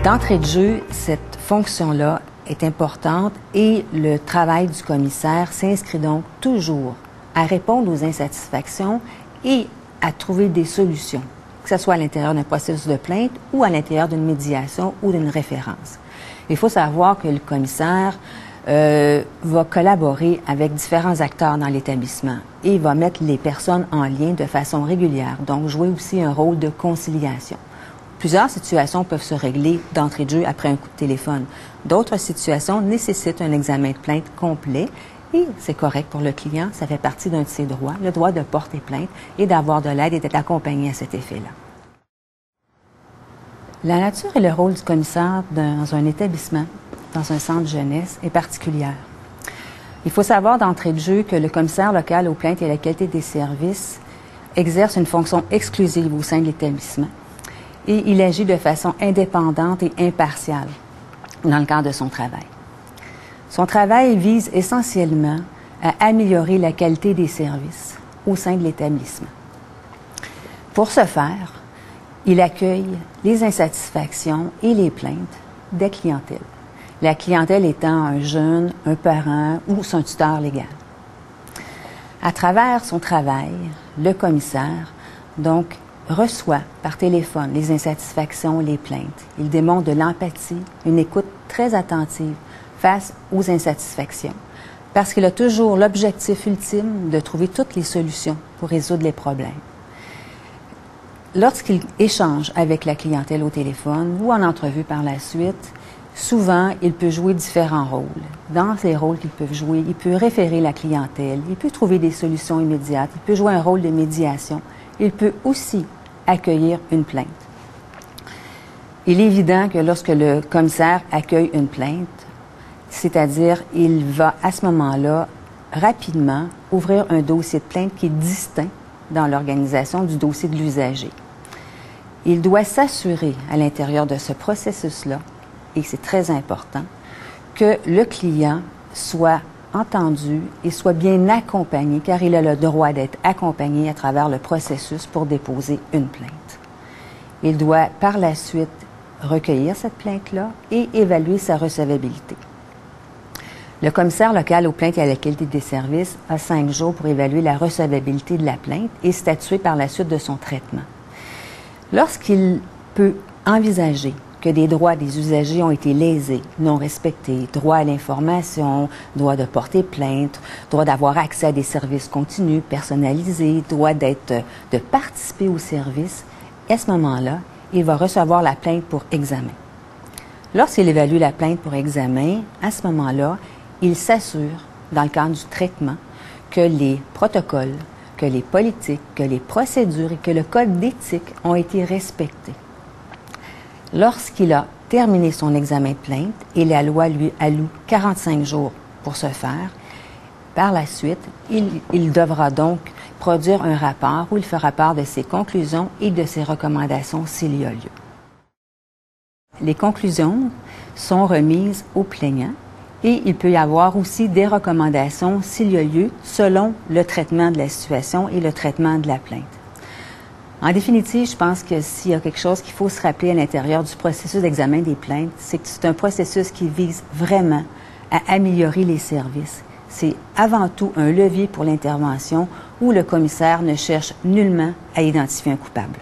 D'entrée de jeu, cette fonction-là est importante et le travail du commissaire s'inscrit donc toujours à répondre aux insatisfactions et à trouver des solutions, que ce soit à l'intérieur d'un processus de plainte ou à l'intérieur d'une médiation ou d'une référence. Il faut savoir que le commissaire va collaborer avec différents acteurs dans l'établissement et va mettre les personnes en lien de façon régulière, donc jouer aussi un rôle de conciliation. Plusieurs situations peuvent se régler d'entrée de jeu après un coup de téléphone. D'autres situations nécessitent un examen de plainte complet et c'est correct pour le client, ça fait partie d'un de ses droits, le droit de porter plainte et d'avoir de l'aide et d'être accompagné à cet effet-là. La nature et le rôle du commissaire dans un établissement, dans un centre jeunesse, est particulière. Il faut savoir d'entrée de jeu que le commissaire local aux plaintes et à la qualité des services exerce une fonction exclusive au sein de l'établissement et il agit de façon indépendante et impartiale dans le cadre de son travail. Son travail vise essentiellement à améliorer la qualité des services au sein de l'établissement. Pour ce faire, il accueille les insatisfactions et les plaintes des clientèles. La clientèle étant un jeune, un parent ou son tuteur légal. À travers son travail, le commissaire, donc, reçoit par téléphone les insatisfactions, les plaintes. Il démontre de l'empathie, une écoute très attentive face aux insatisfactions, parce qu'il a toujours l'objectif ultime de trouver toutes les solutions pour résoudre les problèmes. Lorsqu'il échange avec la clientèle au téléphone ou en entrevue par la suite, souvent, il peut jouer différents rôles. Dans les rôles qu'il peut jouer, il peut référer la clientèle, il peut trouver des solutions immédiates, il peut jouer un rôle de médiation, il peut aussi accueillir une plainte. Il est évident que lorsque le commissaire accueille une plainte, c'est-à-dire il va à ce moment-là rapidement ouvrir un dossier de plainte qui est distinct dans l'organisation du dossier de l'usager. Il doit s'assurer à l'intérieur de ce processus-là, et c'est très important, que le client soit entendu et soit bien accompagné, car il a le droit d'être accompagné à travers le processus pour déposer une plainte. Il doit par la suite recueillir cette plainte-là et évaluer sa recevabilité. Le commissaire local aux plaintes et à la qualité des services a 5 jours pour évaluer la recevabilité de la plainte et statuer par la suite de son traitement. Lorsqu'il peut envisager que des droits des usagers ont été lésés, non respectés, droit à l'information, droit de porter plainte, droit d'avoir accès à des services continus, personnalisés, droit de participer au service, à ce moment-là, il va recevoir la plainte pour examen. Lorsqu'il évalue la plainte pour examen, à ce moment-là, il s'assure, dans le cadre du traitement, que les protocoles, que les politiques, que les procédures et que le code d'éthique ont été respectés. Lorsqu'il a terminé son examen de plainte et la loi lui alloue 45 jours pour ce faire, par la suite, il devra donc produire un rapport où il fera part de ses conclusions et de ses recommandations s'il y a lieu. Les conclusions sont remises au plaignant et il peut y avoir aussi des recommandations s'il y a lieu selon le traitement de la situation et le traitement de la plainte. En définitive, je pense que s'il y a quelque chose qu'il faut se rappeler à l'intérieur du processus d'examen des plaintes, c'est que c'est un processus qui vise vraiment à améliorer les services. C'est avant tout un levier pour l'intervention où le commissaire ne cherche nullement à identifier un coupable.